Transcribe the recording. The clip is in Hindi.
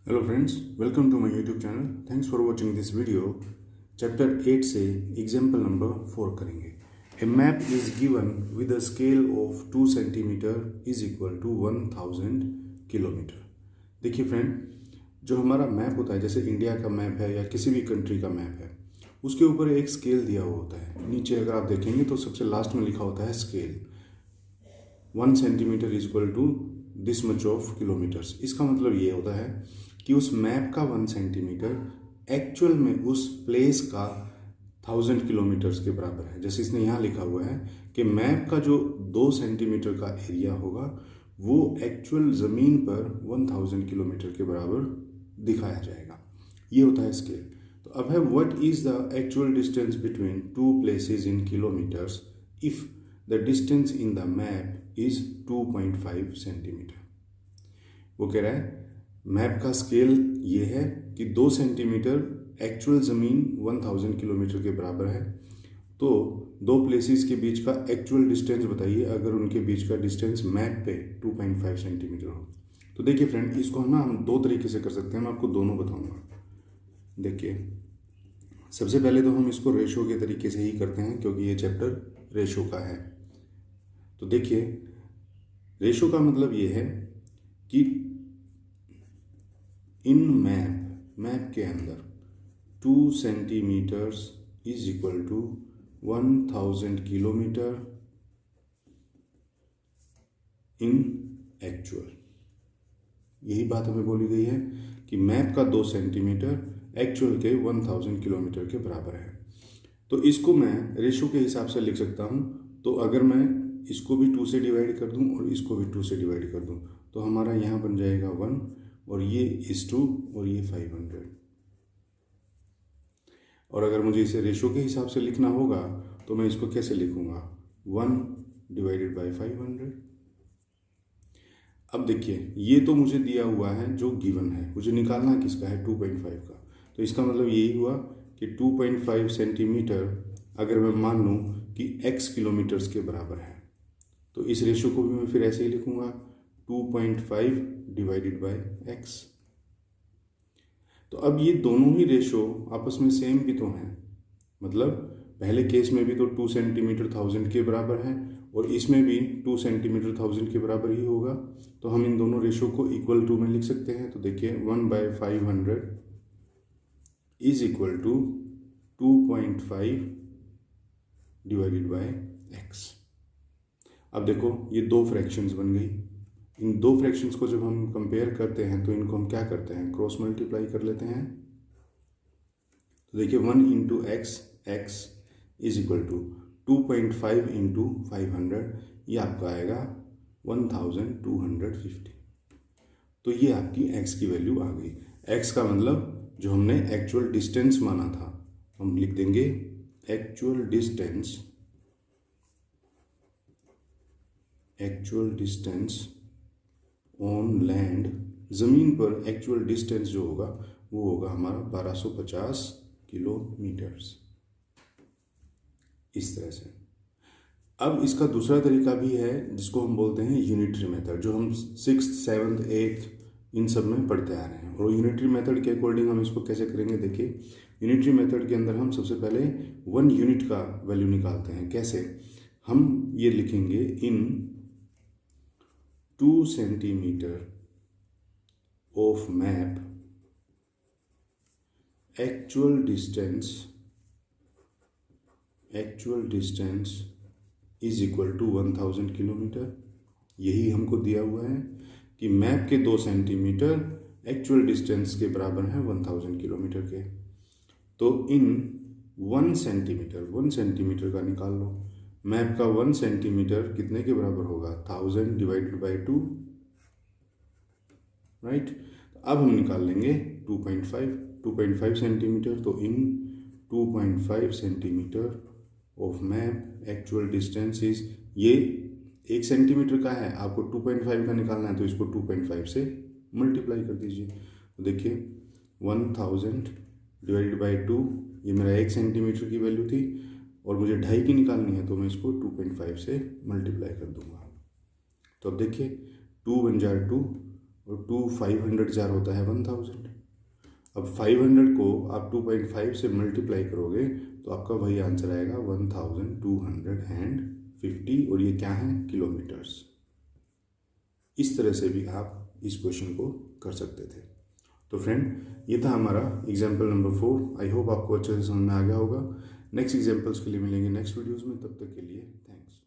Hello friends, welcome to my YouTube channel. Thanks for watching this video. Chapter 8 से example number 4 करेंगे. A map is given with a scale of 2 cm is equal to 1000 kilometre. देखिए फ्रेंड, जो हमारा मैप होता है, जैसे इंडिया का मैप है या किसी भी कंट्री का मैप है, उसके ऊपर एक स्केल दिया हुआ होता है. नीचे अगर आप देखेंगे तो सबसे लास्ट में लिखा होता है scale. 1 centimetre is equal to this much of kilometres. इसका मतलब ये होता है कि उस मैप का 1 सेंटीमीटर एक्चुअल में उस प्लेस का 1000 किलोमीटर्स के बराबर है. जैसे इसने यहाँ लिखा हुआ है कि मैप का जो 2 सेंटीमीटर का एरिया होगा वो एक्चुअल ज़मीन पर 1000 किलोमीटर के बराबर दिखाया जाएगा. ये होता है स्केल. तो अब है what is the actual distance between two places in kilometres if the distance in the map is 2.5 centimetre. वो कह रहा है मैप का स्केल ये है कि 2 सेंटीमीटर एक्चुअल ज़मीन 1000 किलोमीटर के बराबर है. तो दो प्लेसेस के बीच का एक्चुअल डिस्टेंस बताइए अगर उनके बीच का डिस्टेंस मैप पे 2.5 सेंटीमीटर हो. तो देखिए फ्रेंड, इसको ना हम दो तरीके से कर सकते हैं. मैं आपको दोनों बताऊंगा. देखिए, सबसे पहले तो हम इसको रेशो के तरीके से ही करते हैं क्योंकि ये चैप्टर रेशो का है. तो देखिए, रेशो का मतलब ये है कि इन मैप के अंदर 2 centimetres is equal to 1000 kilometre in actual. यही बात हमें बोली गई है कि मैप का 2 सेंटीमीटर एक्चुअल के 1000 किलोमीटर के बराबर है. तो इसको मैं रेशो के हिसाब से लिख सकता हूँ. तो अगर मैं इसको भी 2 से डिवाइड कर दूँ और इसको भी 2 से डिवाइड कर दूँ तो हमारा यहाँ बन जाएगा 1 और ये इस 2 और ये 500. और अगर मुझे इसे रेशो के हिसाब से लिखना होगा तो मैं इसको कैसे लिखूंगा? 1 डिवाइडेड बाई 500. अब देखिए, ये तो मुझे दिया हुआ है जो गिवन है, मुझे निकालना किसका है? 2.5 का. तो इसका मतलब यही हुआ कि 2.5 सेंटीमीटर अगर मैं मान लूँ कि x किलोमीटर्स के बराबर है तो इस रेशो को भी मैं फिर ऐसे ही लिखूंगा 2.5 डिवाइडेड बाय x. तो अब ये दोनों ही रेशो आपस में सेम भी तो हैं. मतलब पहले केस में भी तो 2 सेंटीमीटर 1000 के बराबर है और इसमें भी 2 सेंटीमीटर 1000 के बराबर ही होगा. तो हम इन दोनों रेशो को इक्वल टू में लिख सकते हैं. तो देखिए 1/500 is equal to 2.5 divided by x. अब देखो, ये दो फ्रैक्शंस बन गई. इन दो फ्रैक्शंस को जब हम कंपेयर करते हैं तो इनको हम क्या करते हैं? क्रॉस मल्टीप्लाई कर लेते हैं. तो देखिए 1 into x is equal to 2.5 into 500. ये आपका आएगा 1250. तो ये आपकी x की वैल्यू आ गई. x का मतलब जो हमने एक्चुअल डिस्टेंस माना था, हम लिख देंगे एक्चुअल डिस्टेंस ऑन लैंड. ज़मीन पर एक्चुअल डिस्टेंस जो होगा वो होगा हमारा 1250 किलोमीटर्स. इस तरह से. अब इसका दूसरा तरीका भी है जिसको हम बोलते हैं यूनिटरी मेथड, जो हम 6th 7th 8th इन सब में पढ़ते आ रहे हैं. और यूनिटरी मेथड के अकॉर्डिंग हम इसको कैसे करेंगे? देखिए, यूनिटरी मेथड के अंदर हम सबसे पहले 1 यूनिट का वैल्यू निकालते हैं. कैसे? हम ये लिखेंगे in 2 centimetre of map actual distance is equal to 1000 kilometre. यही हमको दिया हुआ है कि मैप के 2 सेंटीमीटर एक्चुअल डिस्टेंस के बराबर है 1000 किलोमीटर के. तो इन 1 सेंटीमीटर का निकाल लो. मैप का 1 सेंटीमीटर कितने के बराबर होगा? 1000 डिवाइडेड बाई 2, राइट. अब हम निकाल लेंगे 2.5 सेंटीमीटर. तो इन 2.5 centimetre of map actual distance is, ये 1 सेंटीमीटर का है, आपको 2.5 का निकालना है तो इसको 2.5 से मल्टीप्लाई कर दीजिए. तो देखिए 1000 डिवाइडेड बाई 2, ये मेरा 1 सेंटीमीटर की वैल्यू थी और मुझे 2.5 की निकालनी है तो मैं इसको 2.5 से मल्टीप्लाई कर दूंगा. तो अब देखिए 2 × 2 और 2 500 जार होता है 1000। अब 500 को आप 2.5 से मल्टीप्लाई करोगे तो आपका वही आंसर आएगा 1250, और ये क्या है, किलोमीटर्स। इस तरह से भी आप इस क्वेश्चन को कर सकते थे। तो फ्रेंड, ये था हमारा एग्जाम्पल नंबर 4। आई होप आपको अच्छे से समझ में आ गया होगा। नेक्स्ट एग्जाम्पल्स के लिए मिलेंगे नेक्स्ट वीडियोज़ में, तब तक के लिए थैंक्स।